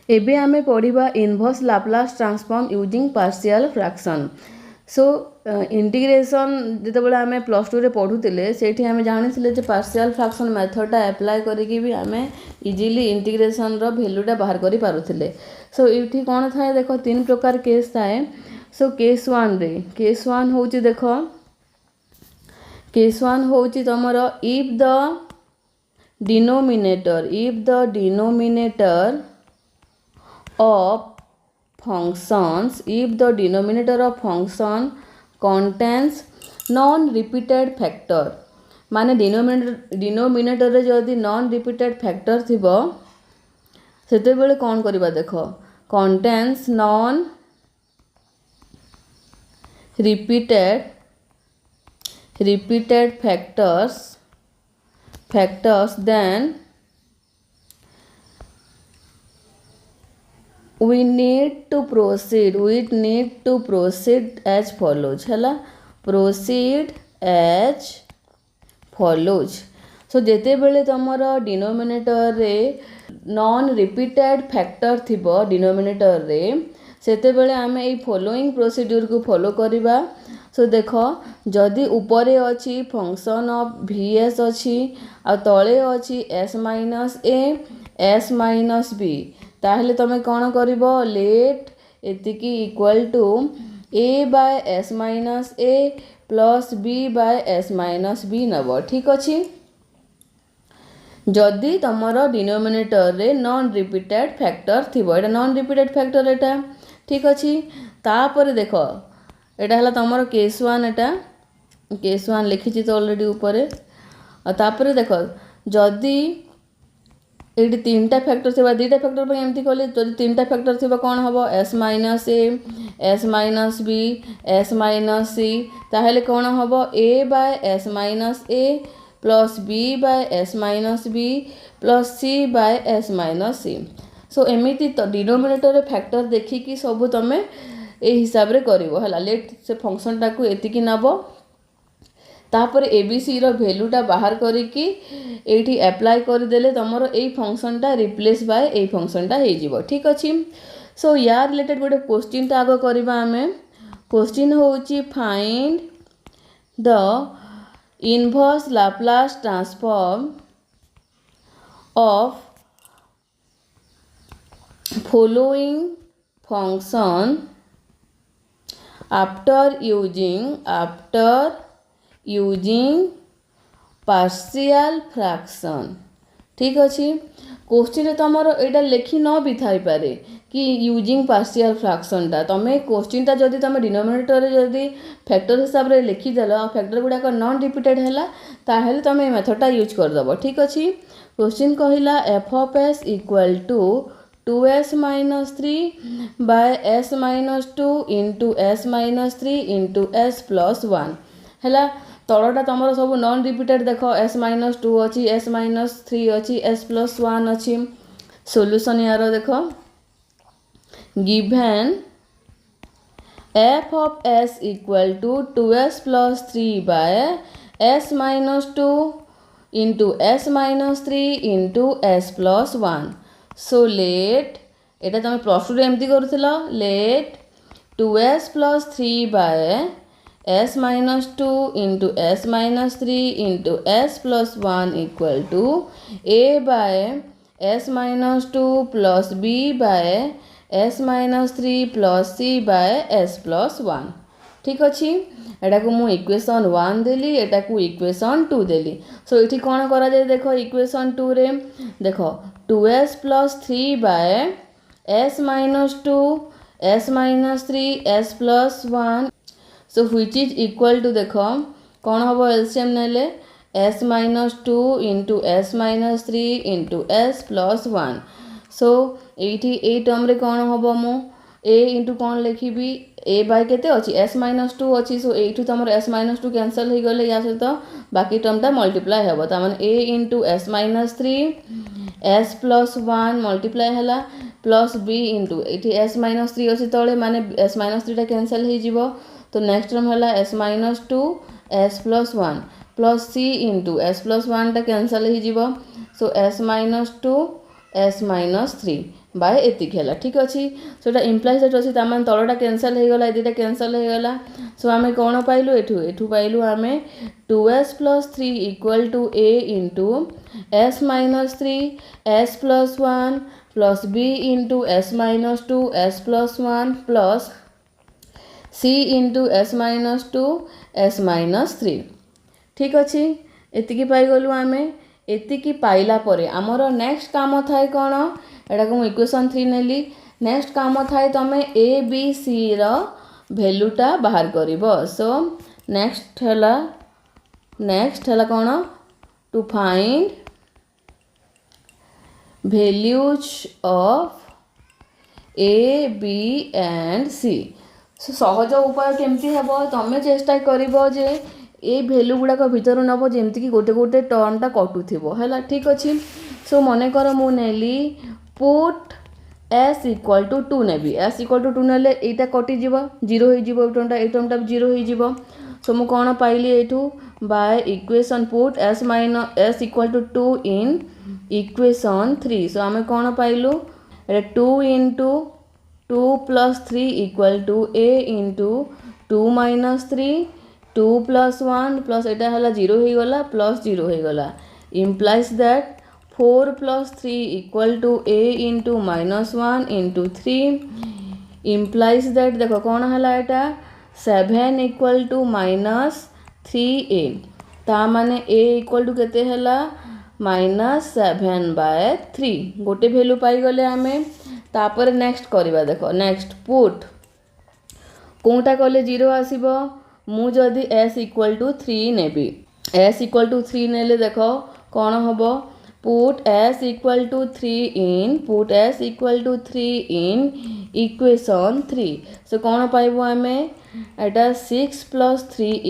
एबे आमे पढ़िबा inverse Laplace transform using partial fraction. So integration जितेबाला आम प्लस टू रे पढ़ुले से आम जानी पार्शियल फ्रैक्शन मेथडटा एप्लाय करके भी आम इजिली इंटीग्रेशन रो वैल्यूटा बाहर कर पारुथिले। सो ये कौन थाए देख 3 प्रकार केस थाए। सो केस 1 रे केस 1 होची देख केस 1 होची तमर if the denominator of functions if the denominator of function contains non repeated factor माने डिनोमिनेटर रे जदि नॉन रिपीटेड फैक्टर थिबो सेते बेले कौन करबा देख contains non repeated factors then we need to proceed as follows है proceed as follows। सो जेते बेले तुमर डिनोमिनेटर रे नॉन रिपीटेड फैक्टर थिबो डिनोमिनेटर रे सेते बेले आमे ए फॉलोइंग प्रोसीड्यूर को फॉलो करिबा। सो देख जदि ऊपरे अच्छी फंक्शन ऑफ vs अच्छी आ तले अच्छी s minus a s minus b ताहले तमे कौन करिबो लेट एतिकी equal to a by s minus a plus b by s minus b नब। ठीक अच्छी जदि तुमर डिनोमिनेटर रे नॉन रिपीटेड फैक्टर थिबो एटा नॉन रिपीटेड फैक्टर एटा। ठीक अच्छी तापर देख एटा हला तुमर केस 1 एटा केस 1 लिखी तो ऑलरेडी ऊपर तापर देख जदि ये 3टा फैक्टर थी 2टा फैक्टर पर एमती कले जब 3टा फैक्टर थी कौन हम s minus a s minus b s minus c ताहले कौन हम a by s minus a plus b by s minus b plus c by s minus c। So एमती तो डिनोमिनेटर फैक्टर देखिकी सब तुम ए हिसाब रे करिवो हला लेट से फंक्शन टाकू एतिकी नब तापर एबीसी रो वैल्यूटा बाहर करिकी एठी अप्लाई कर देले तमरो ए फंक्शनटा रिप्लेस बाय ए फंक्शनटा हे जिवो। ठीक अछि सो यार रिलेटेड गोटे क्वेश्चन ता आगो करबा हमें क्वेश्चन होची find the inverse Laplace transform of following function after using partial fraction. ठीक अच्छे क्वेश्चन तुमर यहाँ लिखी न भी थाई पारे कि यूजिंग पार्शियल फ्रैक्शनटा तुम्हें क्वेश्चनटा जदि तुम डिनोमिनेटर जदि फैक्टर हिसाब से लिखिदेल फैक्टर गुड़ाक नॉन रिपीटेड है ताहले तुम ये मेथडटा यूज करदेव। ठीक अच्छे क्वेश्चन कहला f of s equal to 2s minus 3 by s minus 2 into s minus 3 into s plus 1 है तलटा तुम सब नॉन रिपीटेड देख s माइनस 2 अच्छी s माइनस 3 अच्छी s प्लस 1 अच्छी। सोल्यूशन यार देख given f of s equal to 2s plus 3 by s minus 2 into s minus 3 into s plus 1। So let एटा तुम प्लस 2 एमती करूला let 2s plus 3 by s minus 2 into s minus 3 into s plus 1 equal to a by s minus 2 plus b by s minus 3 plus c by s plus 1। ठीक अच्छे एटा को मु equation 1 देली एटा को equation 2 देली। सो ये कौन करा जाए देख इक्वेशन 2 रे देख 2s plus 3 by s minus 2 s minus 3 s plus 1 so which is equal to देख कौन हम एलसीएम नेले s minus 2 into s minus 3 into s plus 1। So ये टर्म रे कौन हम मु a इंटू कौन लिखी a बाय केते अच्छी s माइनस 2 अच्छी। सो ये तुम s माइनस 2 कैनसल हो गले या सहित बाकी टर्मटा मल्टीप्लाई हे तार a into s minus 3 s plus 1 multiply है प्लस b इंटू ये s माइनस 3 अच्छी तले माने s माइनस 3 कैनसल हो तो नेक्स्ट टर्म है s minus 2 s plus 1 plus c into s plus 1 cancel हो so s minus 2 s minus 3 by एतिक है ठीक अच्छे सो इट इम्प्लाइज दैट अच्छी तार तलटा कैनसल हो गला दुटा कैनसल हो गला सो आम कौन पाइलु एठू पाइलु आम 2s + 3 = a into s - 3 s + 1 plus b into s - 2 s + 1 plus c into s - 2 s - 3 ठीक अच्छे एतिकी पाइगलु आम एतिकी पाइला परे आमर नेक्स्ट काम थाए कौन एटा को इक्वेशन 3 नेली नेक्स्ट काम थाए तमे ए बी सी रो वैल्यूटा बाहर करिवो सो नेक्स्ट हला कौन to find values of A B and C so सहज उपाय केमती हेबो तमे चेष्टा करिवो जे ए वैल्यू गुड़ाक भितर नब जमती गोटे गोटे टर्मटा कटुथिबो हैला ठीक अच्छे सो मन कर मु नेली पुट s = 2 नेबी s = 2 नेले एटा कटि जीवो 0 हो जीवो ए टर्मटा 0 हो जीवो सो मु कोन पाइली एठू by equation put s = 2 in equation 3 so आमे कोन पाइलु 2 * 2 + 3 = a * 2 - 3 2 + 1 प्लस एटा हला 0 हो गला प्लस 0 हो गला implies that 4 + 3 = a * -1 * 3 implies that देखो कौन हला एटा 7 = -3a ता माने a = केते हला -7/3 गोटे वैल्यू पाई गले आमे तापर नेक्स्ट करवा देखो नेक्स्ट पुट कोटा कले 0 आसीबो मु जदि s = 3 नेबी s = 3 नेले देखो कौन होबो पुट s = 3 इन इक्वेशन 3 सो कौन पाइबो आमे एटा 6 + 3 =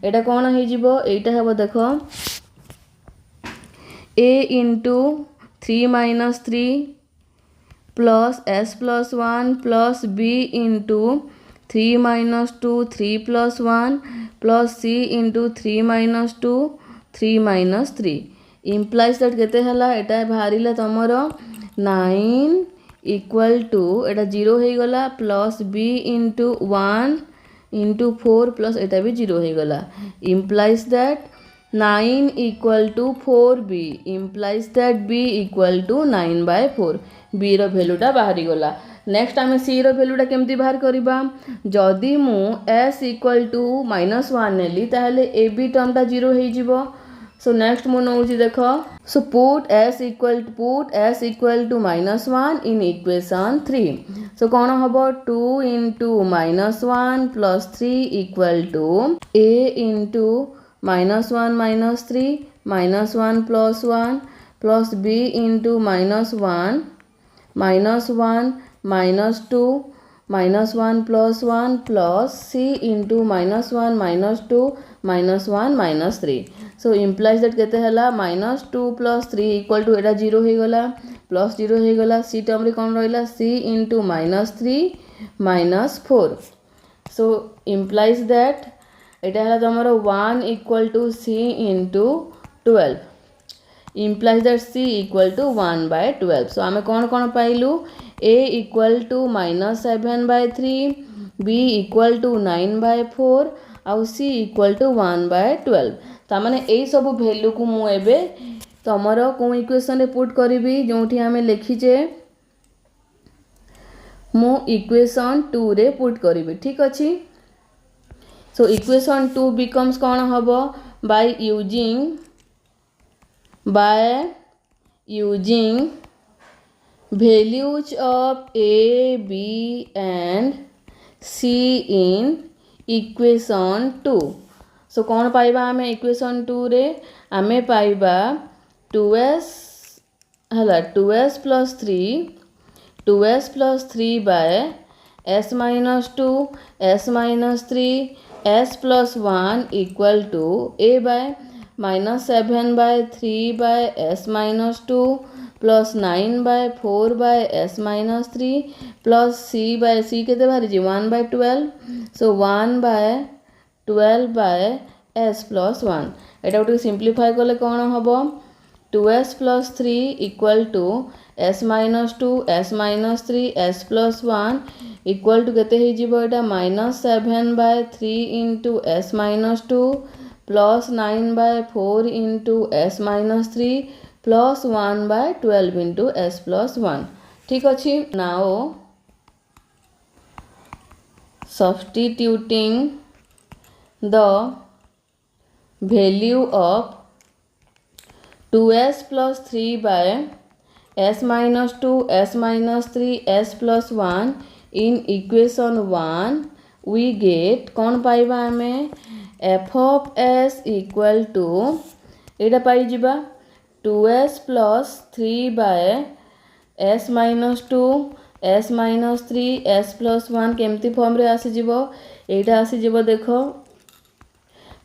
एटा कौन हो जिवो एटा हेबो देखो a * 3 - 3 plus s + 1 plus b * 3 - 2 3 + 1 plus c * 3 - 2 3 - 3 implies that केते हला एटा बाहरिला तमर 9 = एटा 0 हो गला प्लस b * 1 * 4 प्लस एटा भी 0 हो गला implies that 9 = 4b implies that b = 9/4 b रो वैल्यूटा बाहरी गला नेक्स्ट आम सी रो वैल्यूटा केमती बाहर करबा जदि मु s = -1 नेली ताहले ए बी टर्मटा 0 हो जिवो सो नेक्स्ट मु नउची देखो सो पुट s = -1 इन इक्वेशन 3 सो कौन होबो 2 * -1 + 3 = a * -1 - 3 -1 + 1 plus b * -1 -1 - 2 -1 + 1 plus c * -1 - 2 -1 - 3 so implies that केते हला -2 + 3 = एटा 0 हो गला प्लस 0 हो गला c टर्म रे कोन रहला c * -3 - 4 सो इम्प्लाइज दैट एटा हला तमरो 1 = c * 12 इम्प्लाइज दैट c = 1/12 सो आमे कौन पाइलु a = -7/3 b = 9/4 आउ c = 1/12 ता माने एई सब वैल्यू को मु एबे तमरो को इक्वेशन रे पुट करिवि जोठी आमे लिखिजे मु इक्वेशन 2 रे पुट करिवि ठीक अछि सो इक्वेशन 2 बिकम्स कौन हबो by using values of a b and c in equation 2 सो कौन पाइबा आमे इक्वेशन 2 रे आमे पाइबा 2s हला 2s + 3 by s - 2 s - 3 s + 1 = a by -7/3 by s - 2 plus 9/4 by s - 3 plus c केते बाहरी जी 1/12 सो 1/12 बाय s + 1 एटा गोटे सिंप्लीफाई कले कौन हम 2s + 3 = s minus two s minus three s plus one equal to केते हो जिवो एटा -7/3 into S minus two plus 9/4 into S minus three plus 1/12 into S plus one. ठीक अच्छे। Now substituting the value of 2s plus 3 by s minus 2 s minus 3 s plus 1 in equation 1 we get कौन पाइबा आमे f of s equal to एटा पाई जिबा 2s plus 3 by s minus 2 s minus 3 s plus 1 केमती form रे आसी जिवो एटा आसी जिवो देखो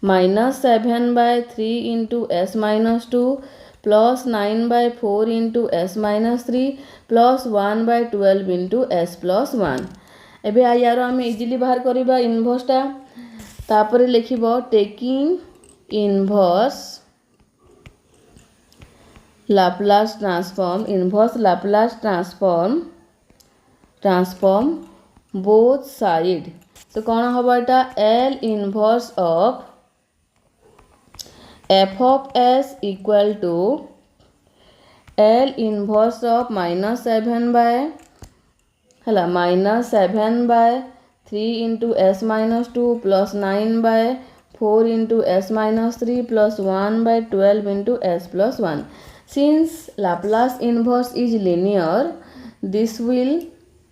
-7/3 into S minus two plus 9/4 into S minus three plus 1/12 into S plus one. एबे यार आम इजिली बाहर करवा इनभर्सटा तापर लिखिब taking inverse Laplace transform inverse Laplace transform both side. तो कौन हम एटा L inverse of f of s equal to L inverse of -7/3 into s minus 2 plus 9/4 into s minus 3 plus 1/12 into s plus 1. Since Laplace inverse is linear, this will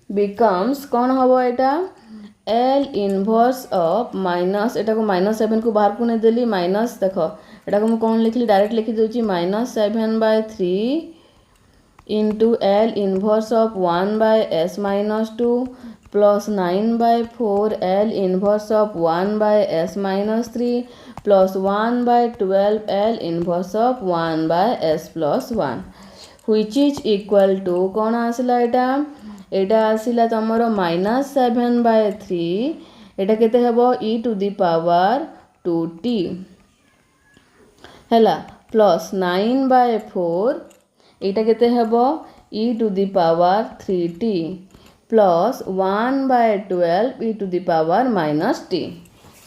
becomes कौन हम एटा L inverse of minus एटा को -7 को बाहर को नहीं देली minus देखो एटा को कौन लिखली डायरेक्ट लिखी दूची -7/3 into L inverse of 1/s minus 2 plus 9/4 L inverse of 1/s minus 3 plus 1/12 L inverse of 1/s plus 1 which is equal to कौन आसला एटा आसला तमरो -7/3 एटा केते हेबो e to the power 2t हैला प्लस 9/4 एटा केते हेबो e to the power 3t plus 1/12 e to the power -t।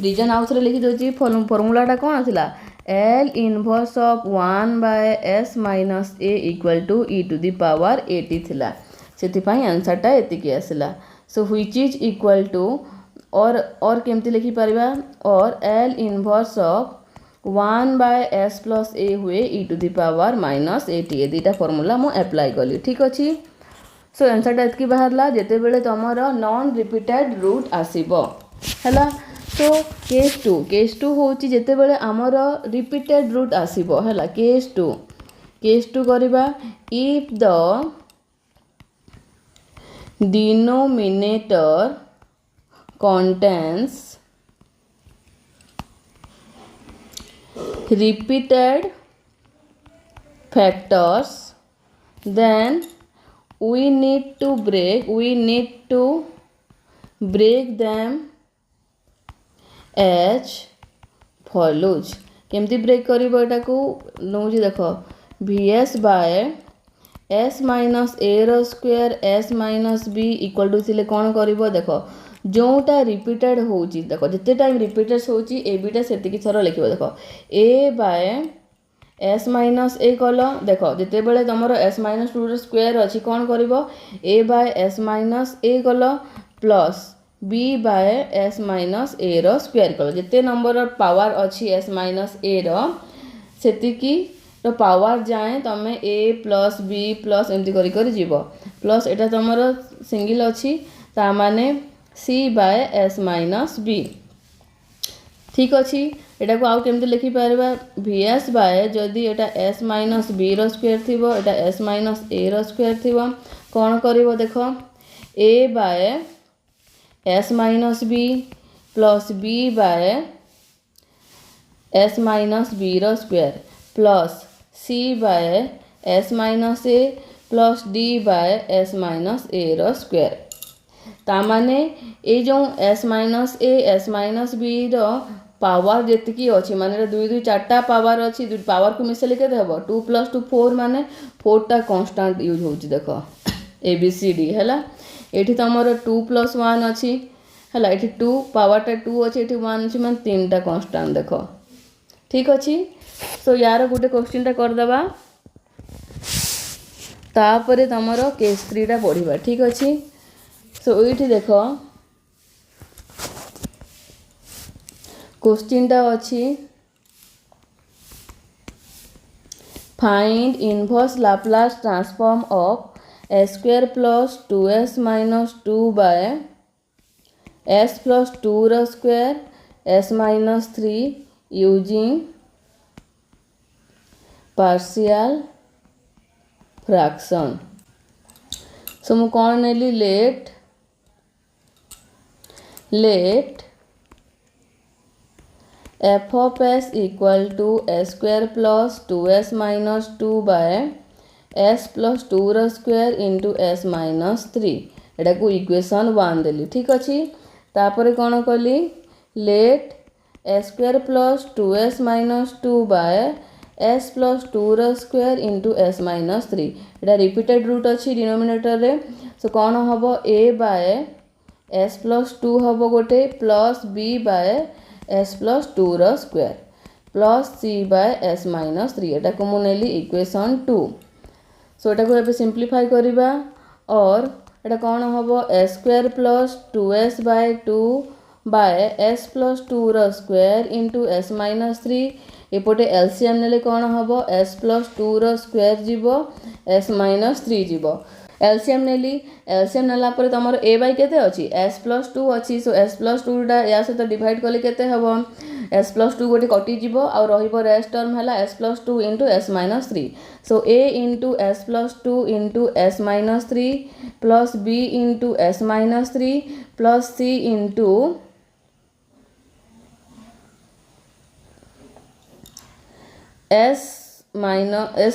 Reason आउस रे लिखि दोची फॉर्मूलाटा कोन आथिला L inverse of 1/s minus a equal to e to the power at थिला सेथिपाई आंसरटा एतिकी आसला। So which is equal to और केमती लिखि परिबा और L inverse of 1/s plus a हुए e to the power -at ए दुटा फॉर्मूला मु अप्लाई कली। ठीक अच्छी। सो आंसरटा एतकी बाहरला जेते बेले तमर नॉन रिपीटेड रूट आसीबो हैला। तो केस टू होची जेते बेले आमर रिपीटेड रूट आसीबो हैला। केस टू करिबा if the denominator contains repeated factors then we need to break them as follows। केमती ब्रेक करिबो एटा को नौजी देखो vs by s minus a रो square s minus b equal to थिले कौन करिबो देखो जोटा रिपीटेड होची देखो जिते टाइम रिपीटेड होची ए बीटा सेतिकी थरो लिखिबो देखो a by s minus a कलो देखो जिते बेले तमरो s माइनस 2 रो स्क्वायर अछि कौन करिबो a by s minus a कलो plus b by s minus a रो स्क्वायर कलो जिते नंबर पावर अछि s माइनस a रो सेतिकी तो पावर जाए तमे a प्लस b प्लस एमती करी करी जीवो प्लस एटा तमरो सिंगल अछि ता माने c by s minus b। ठीक अछि। एटा को आउ केमती लिखि परबा vs बाय जदी एटा s माइनस b रो स्क्वायर थिबो एटा s माइनस a रो स्क्वायर थिबो कोन करिवो देखो a by s minus b plus b by s minus b रो square plus c by s minus a plus d by s minus a रो स्क्वायर ता माने ए जो s minus a s minus b रो power जेतिकी अच्छी माने 2 2 4टा पावर अच्छी पावर को मिसेले के हम 2 + 2 4 माने 4टा कांस्टेंट यूज होची देख ABCD हैला एठी तमरो 2 + 1 अच्छी हैला एठी 2 पावरटा 2 अच्छी एठी 1 अच्छी माने 3टा कांस्टेंट देख ठीक अच्छी। सो यार गोटे क्वेश्चन टा कर दबा तापरे तमरो केस 3 टा पढ़िबा ठीक अच्छी। सो एठी देखो क्वेश्चन टा अच्छी find inverse Laplace transform of s² + 2s - 2 by s + 2 र square s - 3 using partial fraction. So मु कौन नेली let f of s equal to s² + 2s - 2 by s + 2 र स्क्वायर इंटू s - 3 एटा को इक्वेशन 1 देली ठीक अच्छी। तापर कौन कली let s² + 2s - 2 by s + 2 र स्क्वायर इंटू s - 3 एटा रिपीटेड रूट अच्छी डिनोमिनेटर रे। सो कौन हम a by s + 2 हम गोटे प्लस b by s + 2 र square plus c by s - 3 एटा को मुनेली इक्वेशन 2। सो एटा को एबे सिंप्लीफाई करिबा और एटा कौन हम s² + 2s / 2 by s + 2 र स्क्वायर इंटू s - 3 एपोटे एलसीएम नेले कौन हम s + 2 र स्क्वायर जीवो s - 3 जीवो एलसीएम नेली एलसीएम नेला पर तमर a बाय केते अछि s + 2 अछि। सो s + 2 टा या से तो डिवाइड करले केते हबो s + 2 गोटे कटि जीवो और रहिबो रेस्ट टर्म हला s + 2 * s - 3। So a * s + 2 * s - 3 plus b * s - 3 plus c * s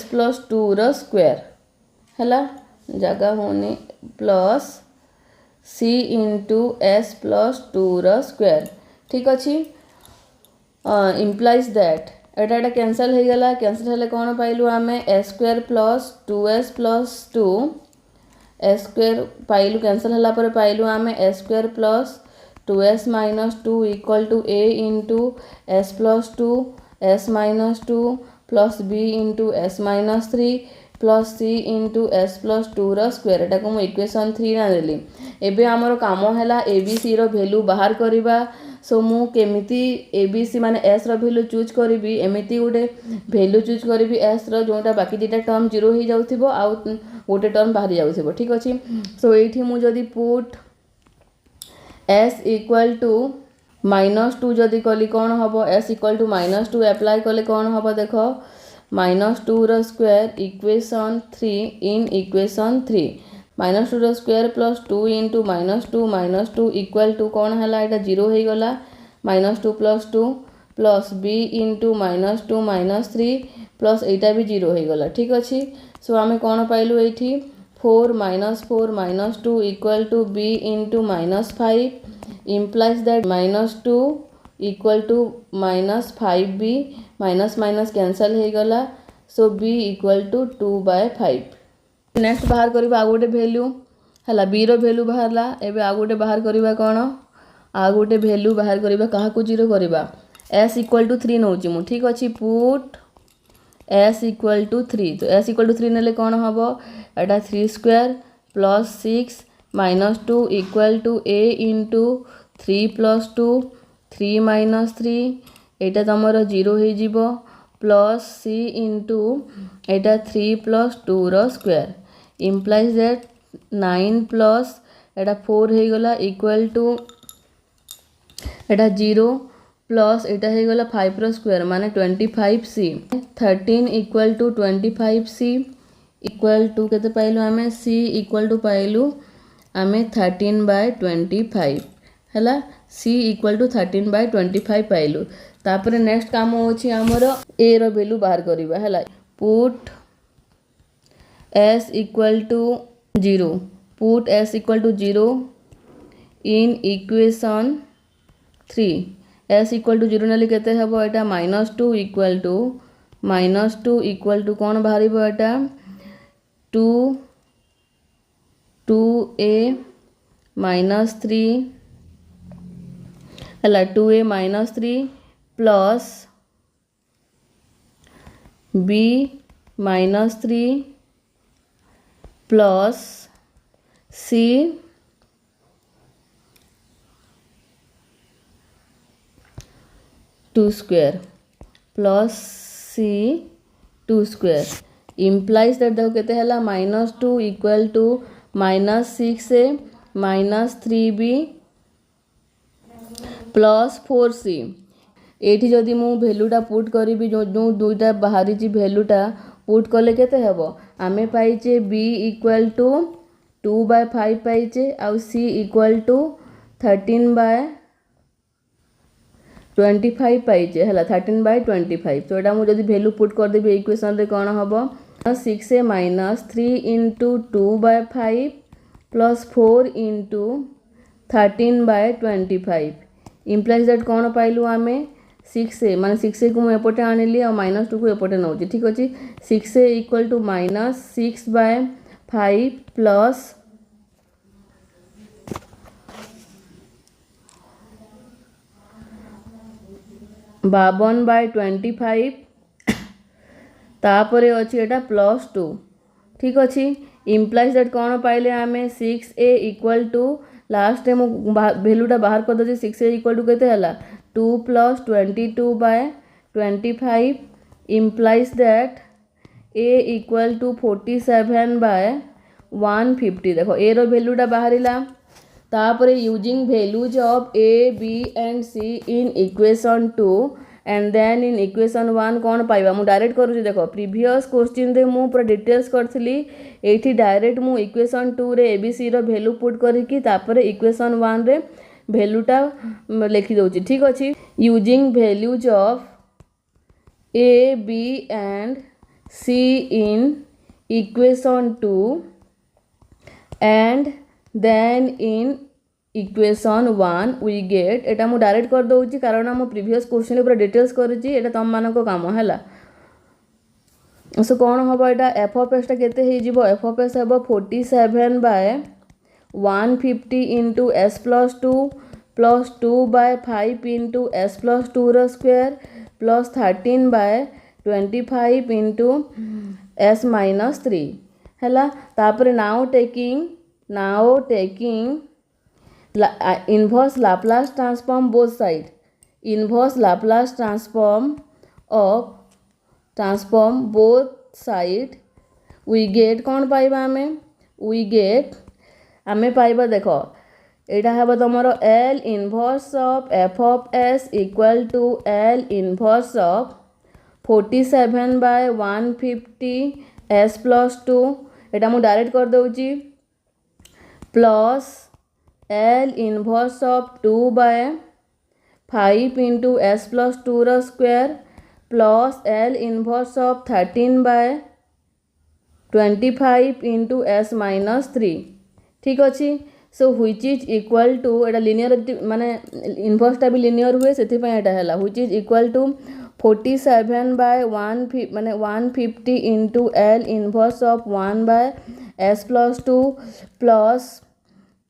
+ 2 र स्क्वायर हला जगह होने प्लस c * s + 2 र स्क्वायर ठीक अच्छी। इम्प्लाइज दैट एटा कैंसल हो गला कैंसल हेले कौन पाइलु आमे s² + 2s + 2 s² पाइलु कैंसल हला पर पाइलु आमे s² + 2s - 2 = a * s + 2 s - 2 plus b * s - 3 plus c * s + 2 र स्क्वायर एटा को इक्वेशन 3 ना देली। एबे हमरो काम हैला abc रो वैल्यू बाहर करिबा। सो मु केमिति abc माने s रो वैल्यू चूज करिवि एमिति गोटे वैल्यू चूज करिवि s रो जोटा बाकी दिटा टर्म 0 हो जाउथिबो आ गोटे टर्म बाहर जाउथिबो ठीक अछि। सो एठी मु जदी पुट s = -2 जदी कली कौन हम s = -2 अप्लाई कले कौन हम देखो -2 र स्क्वायर इक्वेशन 3 इन इक्वेशन 3 -2 र स्क्वायर प्लस 2 * -2 इक्वल टू कौन हला एटा 0 हो गला -2 + 2 प्लस b * -2 - 3 प्लस एटा भी 0 हो गला ठीक अच्छी। सो आमे कौन पाइलु एठी 4 - 4 - 2 = b * -5 implies that -2 = -5b minus cancel हो गला। सो b = 2/5 नेक्स्ट बाहर करबा आ गोटे वैल्यू हला b रो वैल्यू बाहरला। एबे आ गोटे बाहर करबा कोन आ गोटे वैल्यू बाहर करबा कहा को 0 करबा s = 3 नउची मु ठीक अछि पुट s = 3 तो s = 3 नेले कोन हबो एटा 3² प्लस 6 - 2 = a * 3 + 2 3 - 3 एटा तमरो 0 हो जिवो प्लस c * एटा 3 + 2 र square implies that 9 plus iota 4 हो गला equal to Etah 0 plus iota हो गला 5 र स्क्वायर माने 25c 13 = 25c इक्वल टू केते पाइलु आमे c = पाइलु आमे 13/25 हला c = 13/25 पाइलु। तापर नेक्स्ट काम होछि हमर a रो वैल्यू बाहर करिबा हला put s = 0 put s = 0 in equation 3 s equal to 0 नेली केते हेबो एटा -2 इक्वल टू कौन बाहर एटा 2a -3 है 2a -3 plus b -3 plus c 2 square plus c 2 square implies that देखो केते हला -2 equal to -6a -3b plus 4c एठी जदि मु वैल्यूटा पुट करी जो जो दुईटा बाहरी जी वैल्यूटा पुट कले केते हेबो आमे पाइचे b इक्वल टू 2/5 पाइचे आउ c इक्वल टू 13/25 पाइचे हला 13/25 तो एटा मु जदि वैल्यू पुट कर देबी इक्वेशन रे कोन हबो 6a -3 into 2/5 plus 4 into 13/25 implies that कौन पाइलु आमे 6a माने 6a को मु एपटे आनिली और -2 को एपटे नउची ठीक अछि 6a इक्वल टू -6/5 प्लस 52/25 तापरे अछि एटा +2 ठीक अछि इम्प्लाइज दैट कौन पाइले आमे 6a equal to last time वैल्यूटा बाहर कर दे 6a इक्वल टू केते हला 2 + 22/25 implies that a equal to 47/150 देखो a रो वैल्यूटा बाहरिला तापरे using values of a b and c in equation 2 and then in equation 1 कौन पाइबा मु डायरेक्ट करूची देखो प्रीवियस क्वेश्चन रे मु पूरा डिटेल्स करथली एठी डायरेक्ट मु इक्वेशन 2 रे abc रो वैल्यू पुट करिकी तापरे इक्वेशन 1 रे वैल्यूटा लिखि दउची ठीक अछि using values of a b and c in equation 2 and then in equation 1 we get एटा मु डायरेक्ट कर दउची कारण हम प्रीवियस क्वेश्चन रे पूरा डिटेल्स करची एटा तम मानको काम हैला सो कोन होबो एटा f ऑफ s टा केते हे जिवो f ऑफ s हेबो 47/150 into s plus 2 plus 2/5 into s plus 2 रो square plus 13/25 into s minus 3 हैला तापरे now taking inverse Laplace transform both side inverse Laplace transform both side we get कौन पाइबा आमे पाइबा देखो एटा हेबो तमरो L inverse of f of s equal to L inverse of 47/150 s plus 2 एटा मु direct कर दउची plus L inverse of 2/5 into s plus 2 रो square plus L inverse of 13/25 into s minus 3 ठीक अछि so which is equal to एटा linear माने inverse टा भी लिनियर हुए सेति पय एटा हला व्हिच इज इक्वल टू 47/150 माने 150 into L inverse of 1/s plus 2 plus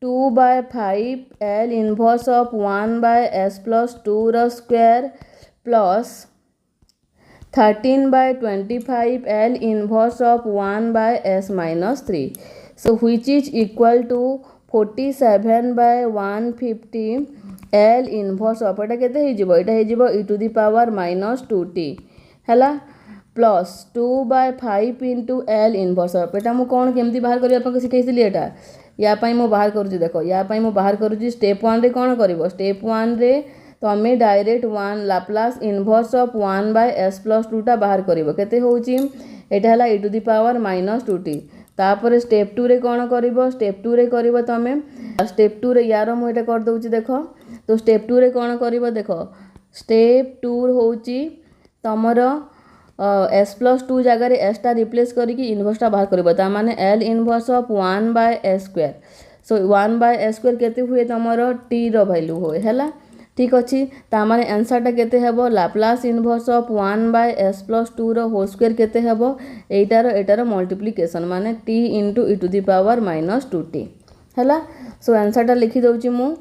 2/5 L inverse of 1/s plus 2 रो square plus 13/25 L inverse of 1/s minus 3 so which is equal to 47/150 L inverse of एटा केते हे जिवो एटा हे जिवो e to the power -2t हला plus 2/5 into L inverse of एटा मु कोन केमती बाहर करिया आपन सिखैसिली एटा या पाई मु बाहर करूची देखो या पाई मु बाहर करूची स्टेप 1 रे कोन करिवो स्टेप 1 रे तमे direct 1 Laplace inverse of 1/s plus 2 टा बाहर करिवो केते होउची एटा हला e to the power -2t तापर स्टेप 2 रे कोन करिवो स्टेप 2 रे करिवो तमे स्टेप 2 रे यारो मु एटा कर दउची देखो तो स्टेप 2 रे कोन करिवो देखो स्टेप 2 होउची तमरो s plus 2 जगह रे s टा रिप्लेस करिकी इनवर्स टा बाहर करिवो ता माने L inverse of 1/s square so 1/s square केते हुए तमरो t रो वैल्यू होय हैला ठीक अच्छे तामाने आंसरटा केते हेबो लाप्लास इनवर्स ऑफ 1/s+2 रो होल स्क्वायर केते हेबो एटार मल्टीप्लिकेशन माने t * e -2t हैला। सो आंसरटा लिखि दउची मु।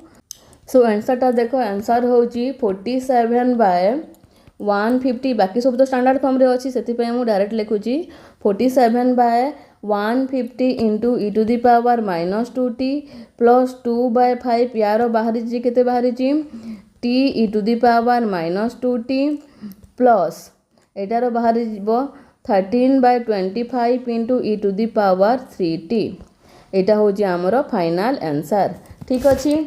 सो आंसरटा देखो आंसर होची 47/150 बाकी सब तो स्टैंडर्ड फॉर्म रे अछि सेति पे मु डायरेक्ट लिखुची 47/150 * e -2t प्लस 2/5 यार बाहरी जी केते बाहरी जी t e -2t प्लस एटार बाहरी जीवो 13/25 * e -3t एटा होची हमरो फाइनल आंसर। ठीक अछि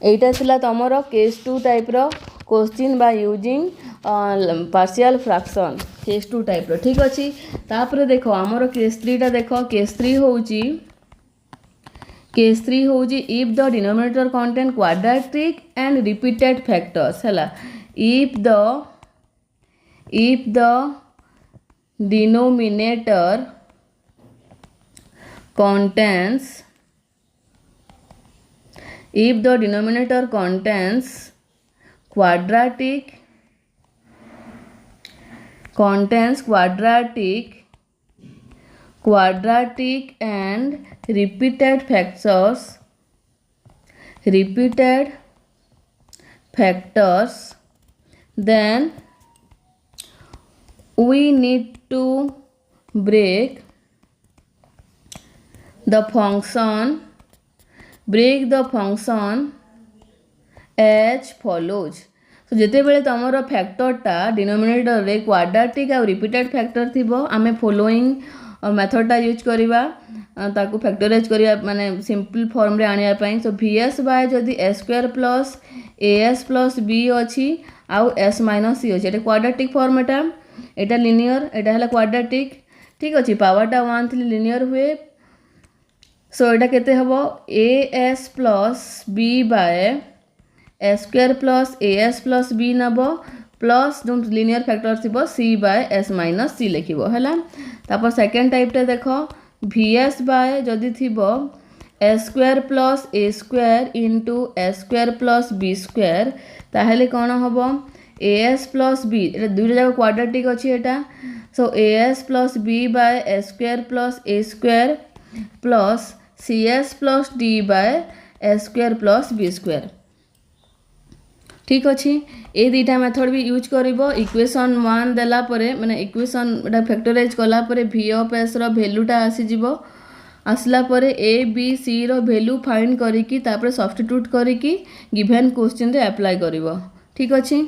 एटा थिला तमरो केस 2 टाइप रो question by using partial fraction case 2 type रो। ठीक अछि तापर देखो हमरो केस 3 टा देखो केस 3 होची if the denominator contain quadratic and repeated factors हैला if the denominator contains quadratic and repeated factors then we need to break the function as follows। so जेते बेले तमरो फैक्टरटा डिनोमिनेटर रे क्वाड्रेटिक और रिपीटेड फैक्टर थिबो आमे following मेथडटा use करिवा ताकू factorise करिया माने सिंपल फॉर्म रे आनिया पई। सो vs बाय जदी a² plus as plus b अछि आउ s माइनस c अछि एटा क्वाड्रेटिक फॉर्म एटा लिनियर एटा हला क्वाड्रेटिक। ठीक अछि पावरटा 1 थी लिनियर हुए। सो एटा केते हबो as plus b by a² plus as plus b नबो प्लस जो लिनियर फैक्टर थिबो c by s minus c लिखिबो हला। तापर सेकंड टाइपटा देखो vs बाय जदी थिबो a² plus a² into a² plus b² ताहेले कोन हबो as प्लस b एटा दुइटा जाक क्वाड्रेटिक अछि एटा। So as plus b by a² plus a² plus cs plus d by a² plus b²। ठीक अछि ए दुइटा मेथड भी यूज करिवो इक्वेशन 1 देला परे माने इक्वेशन एटा फैक्टराइज कला परे v ऑफ s रो वैल्यूटा आसी जिवो आसला परे a b c रो वैल्यू फाइंड करिकि तापर सब्स्टिट्यूट करिकि गिवन क्वेश्चन रे अप्लाई करिवो। ठीक अछि।